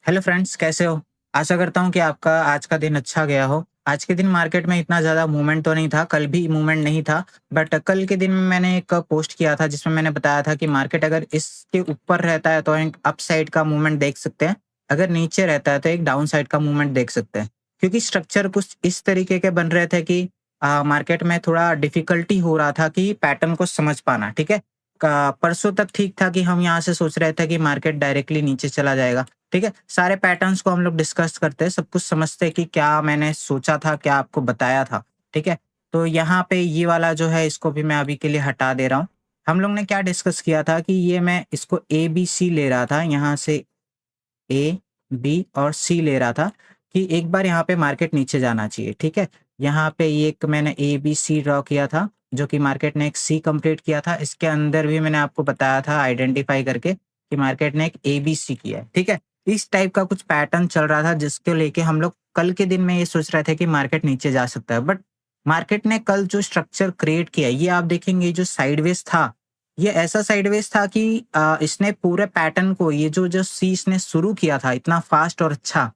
Hello friends, कैसे हो? आशा करता हूँ कि आपका आज का दिन अच्छा गया हो। आज के दिन मार्केट में इतना ज़्यादा मूवमेंट तो नहीं था, कल भी मूवमेंट नहीं था, बट कल के दिन में मैंने एक पोस्ट किया था जिसमें मैंने बताया था कि मार्केट अगर इसके ऊपर रहता है तो एक अप साइड का मूवमेंट देख सकते हैं, अगर नीचे रहता है तो एक डाउन साइड का मूवमेंट देख सकते हैं। क्योंकि स्ट्रक्चर कुछ इस तरीके के बन रहे थे कि मार्केट में थोड़ा डिफ़िकल्टी हो रहा था कि पैटर्न को समझ पाना, ठीक है? परसों तक ठीक था कि हम यहाँ से सोच रहे थे कि मार्केट डायरेक्टली नीचे चला जाएगा। ठीक है? सारे पैटर्न्स को हम लोग डिस्कस करते हैं, सब कुछ समझते हैं कि क्या मैंने सोचा था, क्या आपको बताया था, ठीक है? तो यहाँ पे ये वाला जो है इसको भी मैं अभी के लिए हटा दे रहा हूँ। हम लोग ने क्या डिस्कस किया था कि ये मैं इसको ए, बी, सी ले रहा था, यहाँ से ए, बी और सी ले रहा था कि एक बार यहाँ पे मार्केट नीचे जाना चाहिए, ठीक है? यहाँ पे ये एक मैंने ए, बी, सी ड्रॉ किया था, जो कि मार्केट ने एक सी कंप्लीट किया था। इसके अंदर भी मैंने आपको बताया था आइडेंटिफ़ाई करके कि मार्केट ने एक ए, बी, सी किया है, ठीक है? इस टाइप का कुछ पैटर्न चल रहा था जिसको लेके हम लोग कल के दिन में ये सोच रहे थे कि मार्केट नीचे जा सकता है। बट मार्केट ने कल जो स्ट्रक्चर क्रिएट किया, ये आप देखेंगे जो साइडवेज़ था, ये ऐसा साइडवेज था कि इसने पूरे पैटर्न को ये जो सी इसने शुरू किया था इतना फास्ट और अच्छा,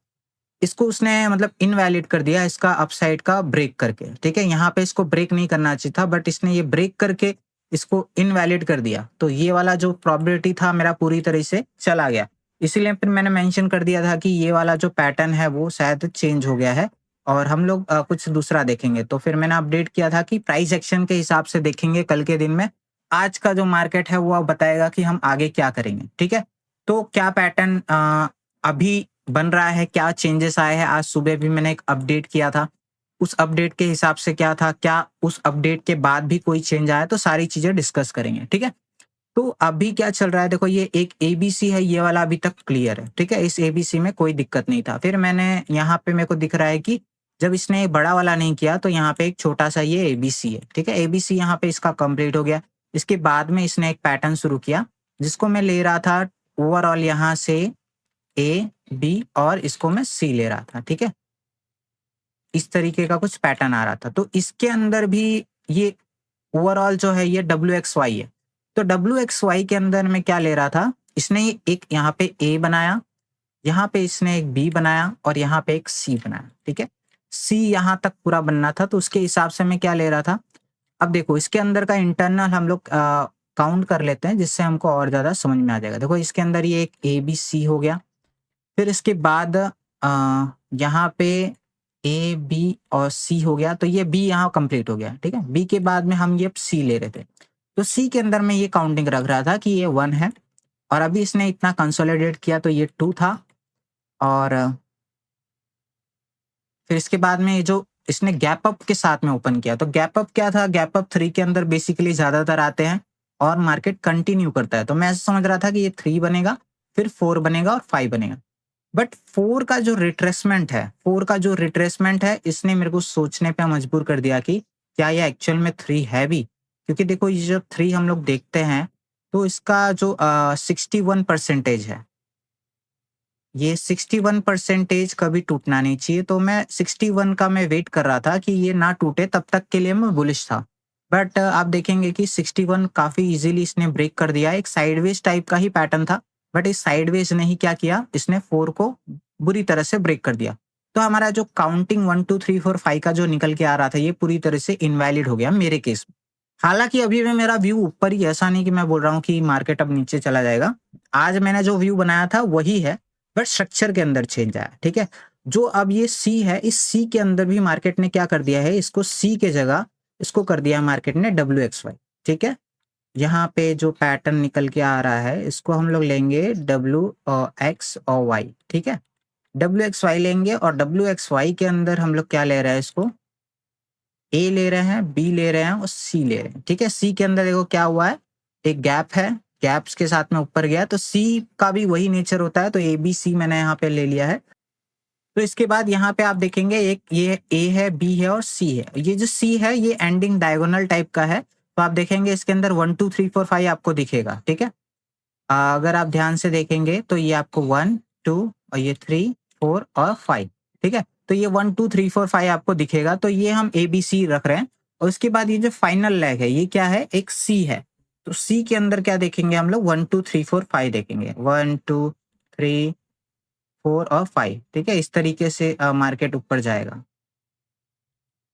इसको उसने मतलब इनवैलिड कर दिया इसका अपसाइड का ब्रेक करके, ठीक है? यहाँ पे इसको ब्रेक नहीं करना चाहिए था बट इसने ये ब्रेक करके इसको इनवैलिड कर दिया। तो ये वाला जो प्रोबेबिलिटी था मेरा पूरी तरह से चला गया। इसीलिए फिर मैंने मेंशन कर दिया था कि ये वाला जो पैटर्न है वो शायद चेंज हो गया है और हम लोग कुछ दूसरा देखेंगे। तो फिर मैंने अपडेट किया था कि प्राइस एक्शन के हिसाब से देखेंगे कल के दिन में। आज का जो मार्केट है वो अब बताएगा कि हम आगे क्या करेंगे, ठीक है? तो क्या पैटर्न अभी बन रहा है, क्या चेंजेस आए हैं, आज सुबह भी मैंने एक अपडेट किया था। उस अपडेट के हिसाब से क्या था, क्या उस अपडेट के बाद भी कोई चेंज आया तो सारी चीज़ें डिस्कस करेंगे, ठीक है? तो अभी क्या चल रहा है देखो ये एक एबीसी है, ये वाला अभी तक क्लियर है, ठीक है? इस एबीसी में कोई दिक्कत नहीं था। फिर मैंने यहाँ पे मेरे को दिख रहा है कि जब इसने ये बड़ा वाला नहीं किया तो यहाँ पे एक छोटा-सा ये एबीसी है, ठीक है? एबीसी यहाँ पे इसका कंप्लीट हो गया। इसके बाद में इसने एक पैटर्न शुरू किया, जिसको मैं ले रहा था ओवरऑल यहाँ से ए, बी और इसको मैं सी ले रहा था, ठीक है? इस तरीके का कुछ पैटर्न आ रहा था। तो इसके अंदर भी ये ओवरऑल जो है ये डब्ल्यूएक्सवाई है। तो डब्ल्यूएक्सवाई के अंदर मैं क्या ले रहा था, इसने ये एक यहाँ पे ए बनाया, यहाँ पे इसने एक बी बनाया और यहाँ पे एक सी बनाया, ठीक है? सी यहाँ तक पूरा बनना था तो उसके हिसाब से मैं क्या ले रहा था। अब देखो इसके अंदर का इंटरनल हम लोग काउंट कर लेते हैं जिससे हमको और ज़्यादा समझ में आ जाएगा। देखो इसके अंदर ये एक ए, बी, सी हो गया। फिर इसके बाद यहाँ पे ए, बी और सी हो गया, तो ये बी यहाँ कंप्लीट हो गया, ठीक है? बी के बाद में हम ये सी ले रहे थे। तो सी के अंदर मैं ये काउंटिंग रख रहा था कि ये 1 है और अभी इसने इतना कंसोलिडेट किया तो ये 2 था और फिर इसके बाद में ये जो इसने गैप अप के साथ में ओपन किया, तो गैप अप क्या था? गैप अप 3 के अंदर बेसिकली ज़्यादातर आते हैं और मार्केट कंटिन्यू करता है। तो मैं ऐसा समझ रहा था कि ये 3 बनेगा, फिर 4 बनेगा और 5 बनेगा। बट 4 का जो रिट्रेसमेंट है, 4 का जो रिट्रेसमेंट है, इसने मेरे को सोचने पे मजबूर कर दिया कि क्या ये एक्चुअल में 3 है भी? क्योंकि देखो ये जो 3 हम लोग देखते हैं, तो इसका जो 61% है, ये 61% कभी टूटना नहीं चाहिए। तो मैं 61 का मैं वेट कर रहा था कि ये ना टूटे, तब तक के लिए मैं बुलिश था। बट आप देखेंगे कि 61 काफ़ी ईज़िली इसने ब्रेक कर दिया। एक साइडवेज टाइप का ही पैटर्न था, बट इस साइडवेज ने ही क्या किया, इसने 4 को बुरी तरह से ब्रेक कर दिया। तो हमारा जो काउंटिंग 1, 2, 3, 4, 5 का जो निकल के आ रहा था, ये पूरी तरह से इनवैलिड हो गया मेरे केस में। हालाँकि अभी भी मेरा व्यू ऊपर ही है, ऐसा नहीं कि मैं बोल रहा हूँ कि मार्केट अब नीचे चला जाएगा। आज मैंने जो व्यू बनाया था वही है, बट स्ट्रक्चर के अंदर चेंज आया, ठीक है? जो अब ये सी है, इस सी के अंदर भी मार्केट ने क्या कर दिया है, इसको सी के जगह इसको कर दिया है मार्केट ने डब्ल्यूएक्सवाई, ठीक है? यहाँ पे जो पैटर्न निकल के आ रहा है, इसको हम लोग लेंगे एक्स और वाई, ठीक है? डब्ल्यूएक्सवाई लेंगे और डब्ल्यूएक्सवाई के अंदर हम लोग क्या ले रहे हैं इसको, ए ले रहे हैं, बी ले रहे हैं और सी ले रहे हैं, ठीक है? सी के अंदर देखो क्या हुआ है, एक गैप है, गैप्स के साथ में ऊपर गया, तो सी का भी वही नेचर होता है, तो ए, बी, सी मैंने यहाँ पे ले लिया है। तो इसके बाद यहाँ पे आप देखेंगे एक ये ए है, बी है और सी है। ये जो सी है ये एंडिंग डायगोनल टाइप का है, तो आप देखेंगे इसके अंदर 1, 2, 3, 4, 5 आपको दिखेगा, ठीक है? अगर आप ध्यान से देखेंगे तो ये आपको 1, 2 और ये 3, 4 और 5, ठीक है? तो ये 1, 2, 3, 4, 5 आपको दिखेगा, तो ये हम एबीसी रख रहे हैं और उसके बाद ये जो फाइनल लेग है, ये क्या है? एक सी है। तो सी के अंदर क्या देखेंगे हम लोग? 1, 2, 3, 4, 5 देखेंगे। 1, 2, 3, 4 और 5, ठीक है? इस तरीके से मार्केट ऊपर जाएगा।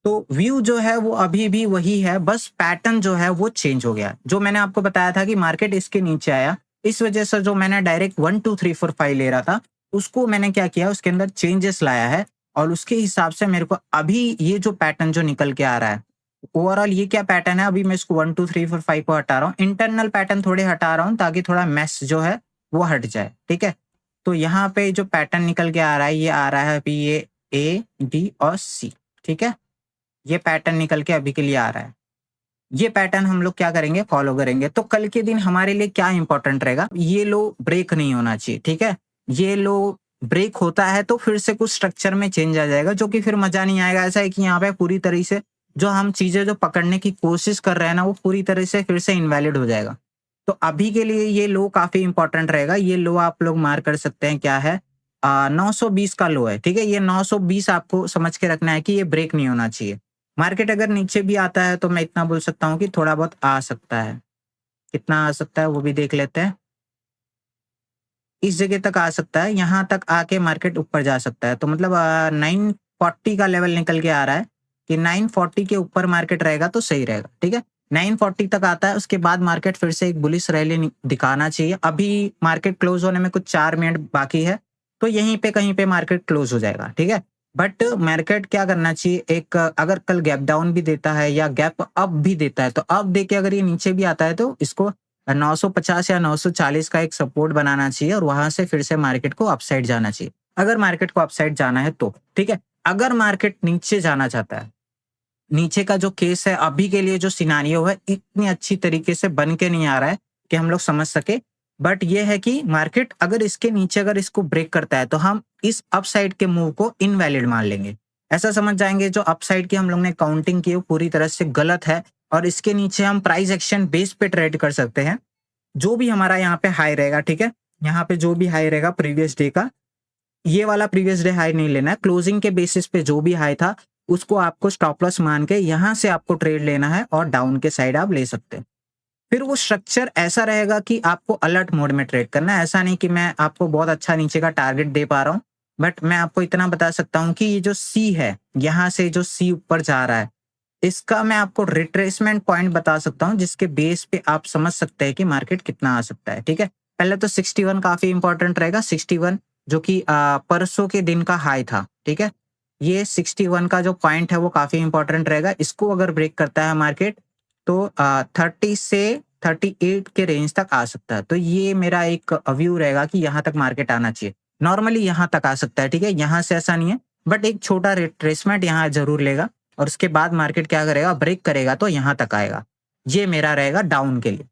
तो व्यू जो है वो अभी भी वही है, बस पैटर्न जो है वो चेंज हो गया। जो मैंने आपको बताया था कि मार्केट इसके नीचे आया, इस वजह से जो मैंने डायरेक्ट 1, 2, 3, 4, 5 ले रहा था, उसको मैंने क्या किया, उसके अंदर चेंजेस लाया है और उसके हिसाब से मेरे को अभी ये जो पैटर्न जो निकल के आ रहा है, ओवरऑल ये क्या पैटर्न है, अभी मैं इसको 1, 2, 3, 4, 5 को हटा रहा हूँ। इंटरनल पैटर्न थोड़े हटा रहा हूँ ताकि थोड़ा मेस जो है वो हट जाए, ठीक है? तो यहाँ पे जो पैटर्न निकल के आ रहा है, ये आ रहा है अभी ये ए, बी और सी, ठीक है? ये पैटर्न निकल के अभी के लिए आ रहा है। ये पैटर्न हम लोग क्या करेंगे, फॉलो करेंगे। तो कल के दिन हमारे लिए क्या इंपॉर्टेंट रहेगा, ये लो ब्रेक नहीं होना चाहिए, ठीक है? ये लो ब्रेक होता है तो फिर से कुछ स्ट्रक्चर में चेंज आ जाएगा, जो कि फिर मजा नहीं आएगा। ऐसा है कि यहाँ पे पूरी तरह से जो हम चीजें जो पकड़ने की कोशिश कर रहे हैं ना, वो पूरी तरह से फिर से इनवैलिड हो जाएगा। तो अभी के लिए ये लो काफी इंपॉर्टेंट रहेगा। ये लो आप लोग मार्क कर सकते हैं, क्या है, 920 का लो है, ठीक है? ये 920 आपको समझ के रखना है कि ये ब्रेक नहीं होना चाहिए। मार्केट अगर नीचे भी आता है तो मैं इतना बोल सकता हूँ कि थोड़ा बहुत आ सकता है। कितना आ सकता है वो भी देख लेते हैं। इस जगह तक आ सकता है, यहाँ तक आके मार्केट ऊपर जा सकता है। तो मतलब 940 का लेवल निकल के आ रहा है कि 940 के ऊपर मार्केट रहेगा तो सही रहेगा, ठीक है? 940 तक आता है, उसके बाद मार्केट फिर से एक बुलिश रैली दिखाना चाहिए। अभी मार्केट क्लोज होने में कुछ 4 मिनट बाकी है, तो यहीं पे कहीं पे मार्केट क्लोज हो जाएगा, ठीक है? बट मार्केट क्या करना चाहिए, एक अगर कल गैप डाउन भी देता है या गैप अप भी देता है, तो अप देके अगर ये नीचे भी आता है तो इसको 950 या 940 का एक सपोर्ट बनाना चाहिए और वहां से फिर से मार्केट को अपसाइड जाना चाहिए। अगर मार्केट को अपसाइड जाना है तो, ठीक है? अगर मार्केट नीचे जाना चाहता है, नीचे का जो केस है, अभी के लिए जो सिनारियो है, इतनी अच्छी तरीके से बन के नहीं आ रहा है कि हम लोग समझ सके। बट ये है कि मार्केट अगर इसके नीचे अगर इसको ब्रेक करता है तो हम इस अपसाइड के मूव को इनवैलिड मान लेंगे। ऐसा समझ जाएंगे जो अपसाइड की हम लोग ने काउंटिंग की वो पूरी तरह से गलत है और इसके नीचे हम प्राइस एक्शन बेस पे ट्रेड कर सकते हैं। जो भी हमारा यहाँ पे हाई रहेगा, ठीक है? यहाँ पे जो भी हाई रहेगा प्रीवियस डे का, ये वाला प्रीवियस डे हाई नहीं लेना है। क्लोजिंग के बेसिस पे जो भी हाई था उसको आपको स्टॉप लॉस मान के यहाँ से आपको ट्रेड लेना है और डाउन के साइड आप ले सकते हैं। फिर वो स्ट्रक्चर ऐसा रहेगा कि आपको अलर्ट मोड में ट्रेड करना है। ऐसा नहीं कि मैं आपको बहुत अच्छा नीचे का टारगेट दे पा रहा हूँ, बट मैं आपको इतना बता सकता हूँ कि ये जो सी है, यहाँ से जो सी ऊपर जा रहा है, इसका मैं आपको रिट्रेसमेंट पॉइंट बता सकता हूँ जिसके बेस पे आप समझ सकते हैं कि मार्केट कितना आ सकता है, ठीक है? पहले तो 61 काफी इंपॉर्टेंट रहेगा। 61 जो कि परसों के दिन का हाई था, ठीक है? ये 61 का जो पॉइंट है वो काफी इंपॉर्टेंट रहेगा। इसको अगर ब्रेक करता है मार्केट तो 30 से 38 के रेंज तक आ सकता है। तो ये मेरा एक व्यू रहेगा कि यहाँ तक मार्केट आना चाहिए। नॉर्मली यहाँ तक आ सकता है, ठीक है? यहाँ से ऐसा नहीं है, बट एक छोटा रिट्रेसमेंट यहाँ जरूर लेगा और उसके बाद मार्केट क्या करेगा, ब्रेक करेगा तो यहाँ तक आएगा। ये मेरा रहेगा डाउन के लिए।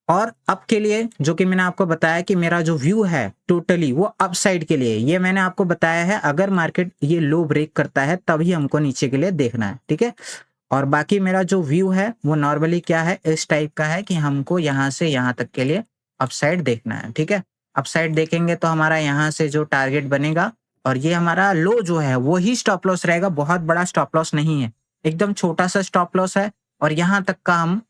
और अप के लिए जो कि मैंने आपको बताया कि मेरा जो व्यू है टोटली वो अपसाइड के लिए, ये मैंने आपको बताया है अगर मार्केट ये लो ब्रेक करता है तभी हमको नीचे के लिए देखना है, ठीक है? और बाकी मेरा जो व्यू है वो नॉर्मली क्या है, इस टाइप का है कि हमको यहाँ से यहाँ तक के लिए अपसाइड देखना है, ठीक है? अपसाइड देखेंगे तो हमारा यहाँ से जो टारगेट बनेगा और ये हमारा लो जो है वो ही स्टॉप लॉस रहेगा। बहुत बड़ा स्टॉप लॉस नहीं है, एकदम छोटा सा स्टॉप लॉस है। और यहाँ तक का हम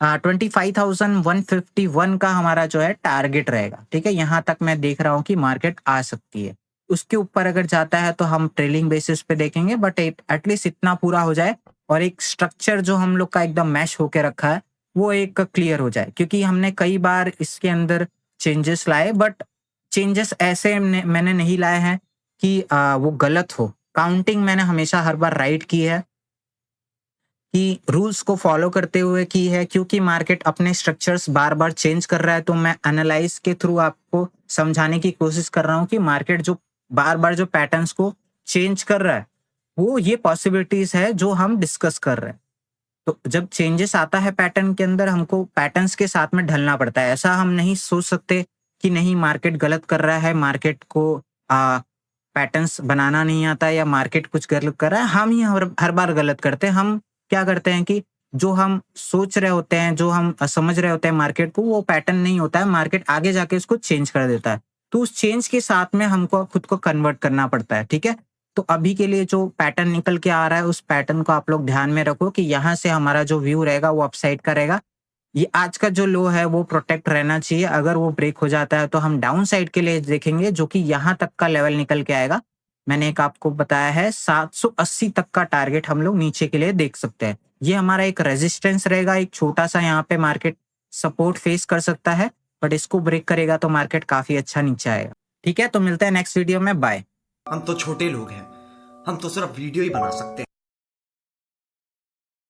25,151 का हमारा जो है टारगेट रहेगा, ठीक है? यहाँ तक मैं देख रहा हूँ कि मार्केट आ सकती है। उसके ऊपर अगर जाता है तो हम ट्रेलिंग बेसिस पे देखेंगे, बट एटलीस्ट इतना पूरा हो जाए और एक स्ट्रक्चर जो हम लोग का एकदम मैश होके रखा है वो एक क्लियर हो जाए। क्योंकि हमने कई बार इसके अंदर चेंजेस लाए, बट चेंजेस ऐसे मैंने नहीं लाए हैं कि वो गलत हो। काउंटिंग मैंने हमेशा हर बार राइट की है कि रूल्स को फॉलो करते हुए की है। क्योंकि मार्केट अपने स्ट्रक्चर्स बार-बार चेंज कर रहा है, तो मैं एनालाइज के थ्रू आपको समझाने की कोशिश कर रहा हूँ कि मार्केट जो बार-बार जो पैटर्न्स को चेंज कर रहा है, वो ये पॉसिबिलिटीज है जो हम डिस्कस कर रहे हैं। तो जब चेंजेस आता है पैटर्न के अंदर, हमको पैटर्न्स के साथ में ढलना पड़ता है। ऐसा हम नहीं सोच सकते कि नहीं मार्केट गलत कर रहा है, मार्केट को पैटर्न्स बनाना नहीं आता है या मार्केट कुछ गलत कर रहा है। हम ही हर बार गलत करते हैं। हम क्या करते हैं कि जो हम सोच रहे होते हैं, जो हम समझ रहे होते हैं मार्केट को, वो पैटर्न नहीं होता है। मार्केट आगे जाके उसको चेंज कर देता है। तो उस चेंज के साथ में हमको खुद को कन्वर्ट करना पड़ता है, ठीक है? तो अभी के लिए जो पैटर्न निकल के आ रहा है उस पैटर्न को आप लोग ध्यान में रखो कि यहाँ से हमारा जो व्यू रहेगा वो अपसाइड का रहेगा। ये आज का जो लो है वो प्रोटेक्ट रहना चाहिए। अगर वो ब्रेक हो जाता है तो हम डाउन साइड के लिए देखेंगे, जो कि यहाँ तक का लेवल निकल के आएगा। मैंने एक आपको बताया है 780 तक का टारगेट हम लोग नीचे के लिए देख सकते हैं। ये हमारा एक रेजिस्टेंस रहेगा, एक छोटा-सा यहाँ पे मार्केट सपोर्ट फेस कर सकता है, बट इसको ब्रेक करेगा तो मार्केट काफ़ी अच्छा नीचे आएगा। ठीक है, तो मिलते हैं नेक्स्ट वीडियो में, बाय। हम तो छोटे लोग हैं, हम तो सिर्फ वीडियो ही बना सकते हैं।